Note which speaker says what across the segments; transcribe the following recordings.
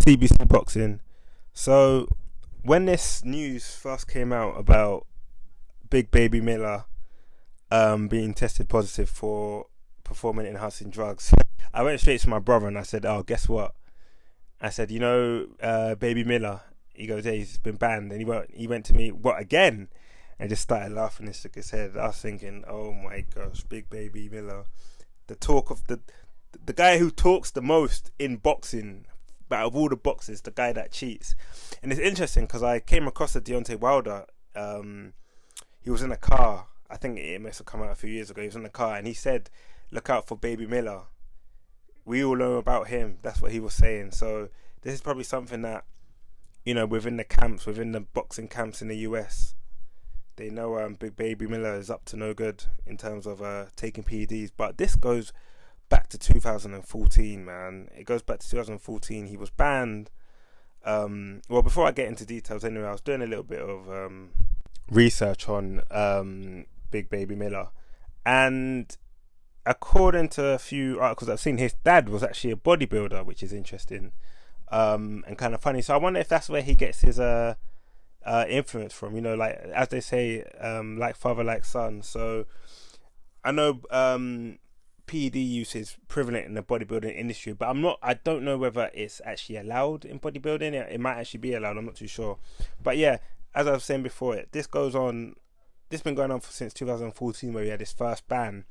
Speaker 1: BBC Boxing. So when this news first came out about Big Baby Miller being tested positive for performance enhancing drugs, I went straight to my brother and I said, "Oh, guess what?" I said, Baby Miller. He goes, "Yeah, he's been banned." And he went to me, "What, again?" And just started laughing and shook his head. I was thinking, oh my gosh, Big Baby Miller, the talk of the guy who talks the most in boxing, but of all the boxers, the guy that cheats. And it's interesting because I came across the Deontay Wilder. He was in a car. I think it must have come out a few years ago. He was in a car and he said, "Look out for Baby Miller. We all know about him." That's what he was saying. So this is probably something that, within the boxing camps in the US, they know Big Baby Miller is up to no good in terms of taking PEDs. But this goes back to 2014, man. It goes back to 2014. He was banned. Well, before I get into details, anyway, I was doing a little bit of research on Big Baby Miller, and according to a few articles I've seen, his dad was actually a bodybuilder, which is interesting and kind of funny. So I wonder if that's where he gets his influence from. Like as they say, like father, like son. So I know PED use is prevalent in the bodybuilding industry, but I don't know whether it's actually allowed in bodybuilding. It might actually be allowed. I'm not too sure. But yeah, as I was saying before, this been going on since 2014, where we had this first ban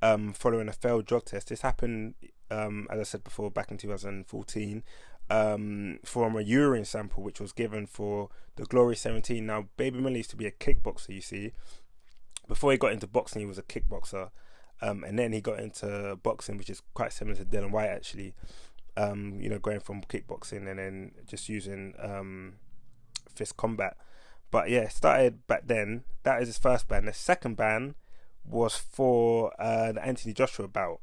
Speaker 1: following a failed drug test. This happened, as I said before, back in 2014, from a urine sample which was given for the Glory 17. Now, Baby Miller used to be a kickboxer, you see. Before he got into boxing, he was a kickboxer. And then he got into boxing, which is quite similar to Dylan White, actually. Going from kickboxing and then just using fist combat. But yeah, started back then. That is his first ban. The second ban was for the Anthony Joshua bout.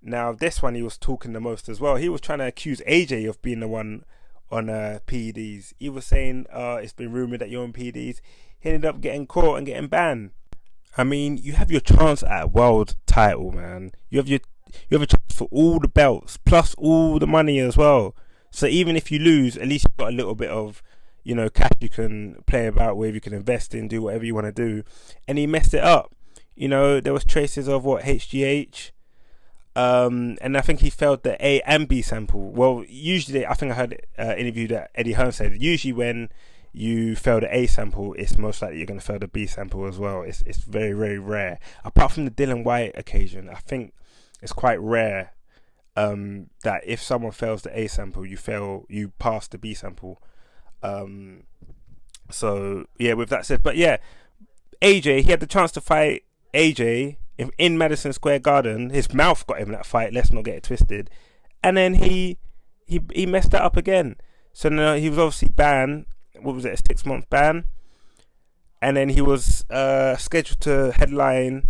Speaker 1: Now, this one he was talking the most as well. He was trying to accuse AJ of being the one on PEDs. He was saying, it's been rumoured that you're on PEDs. He ended up getting caught and getting banned. I mean, you have your chance at a world title, man. You have a chance for all the belts, plus all the money as well. So even if you lose, at least you've got a little bit of, cash you can play about with, you can invest in, do whatever you want to do. And he messed it up. There was traces of HGH. And I think he failed the A and B sample. Well, usually, I think I heard an interview that Eddie Hearn said, usually when you fail the A sample, it's most likely you're going to fail the B sample as well. It's very, very rare. Apart from the Dylan White occasion, I think it's quite rare that if someone fails the A sample, you pass the B sample. So yeah, with that said, but yeah, AJ, he had the chance to fight AJ in Madison Square Garden. His mouth got him that fight. Let's not get it twisted. And then he messed that up again. So now he was obviously banned. What was it, a 6-month ban? And then he was scheduled to headline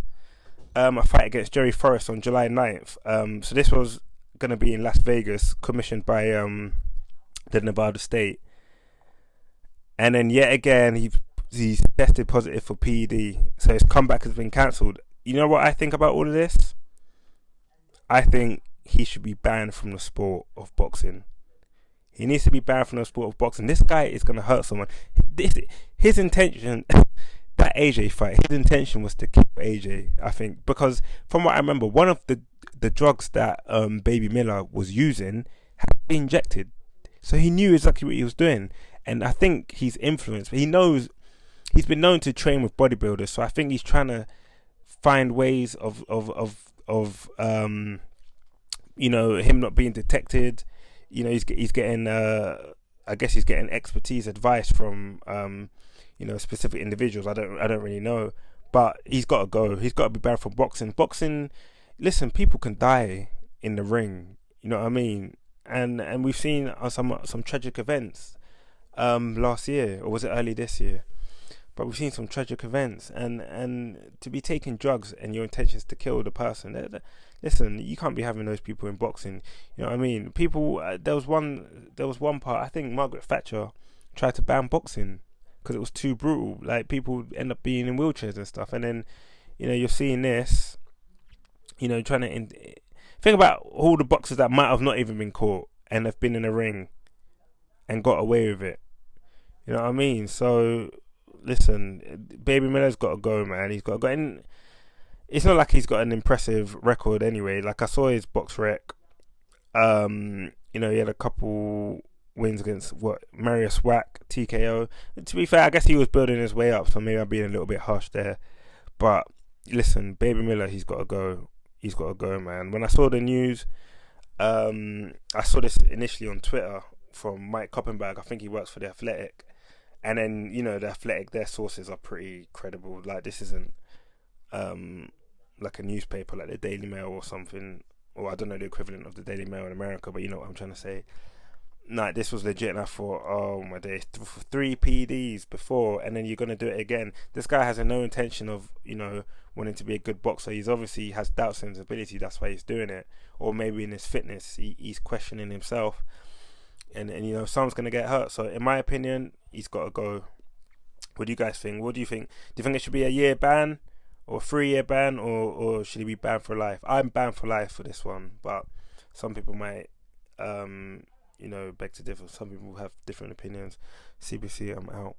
Speaker 1: a fight against Jerry Forrest on July 9th. So this was going to be in Las Vegas, commissioned by the Nevada State. And then yet again, he's tested positive for PED. So his comeback has been cancelled. You know what I think about all of this? I think he should be banned from the sport of boxing. He needs to be banned from the sport of boxing. This guy is going to hurt someone. His intention, that AJ fight, his intention was to kill AJ, I think. Because from what I remember, one of the drugs that Baby Miller was using had been injected. So he knew exactly what he was doing. And I think he's influenced. He knows, he's been known to train with bodybuilders. So I think he's trying to find ways of him not being detected. He's getting I guess he's getting expertise advice from specific individuals. I don't really know, but he's got to go. He's got to be banned from boxing. Listen, people can die in the ring, you know what I mean, and we've seen some tragic events last year, or was it early this year? But we've seen some tragic events, and to be taking drugs and your intention is to kill the person. Listen, you can't be having those people in boxing. You know what I mean? People. There was one part. I think Margaret Thatcher tried to ban boxing because it was too brutal. Like, people end up being in wheelchairs and stuff. And then, you're seeing this. Trying to think about all the boxers that might have not even been caught and have been in a ring and got away with it. You know what I mean? So listen, Baby Miller's got to go, man. He's got to go. And it's not like he's got an impressive record anyway. Like I saw his box rec. You know, he had a couple wins against Marius Wack, TKO. To be fair, I guess he was building his way up, so maybe I'm being a little bit harsh there. But listen, Baby Miller, he's got to go. He's got to go, man. When I saw the news, I saw this initially on Twitter from Mike Koppenberg. I think he works for The Athletic. And then, you know, The Athletic, their sources are pretty credible. Like, this isn't like a newspaper like the Daily Mail or something. Or I don't know the equivalent of the Daily Mail in America, but you know what I'm trying to say. Like, this was legit, and I thought, oh my days, 3 PEDs before, and then you're going to do it again. This guy has no intention of, you know, wanting to be a good boxer. He's obviously has doubts in his ability, that's why he's doing it. Or maybe in his fitness, he's questioning himself. And you know, someone's going to get hurt. So in my opinion, he's got to go. What do you guys think? What do you think? Do you think it should be a year ban? Or a 3-year ban? Or should he be banned for life? I'm banned for life for this one. But some people might... you know, beg to differ. Some people have different opinions. CBC, I'm out.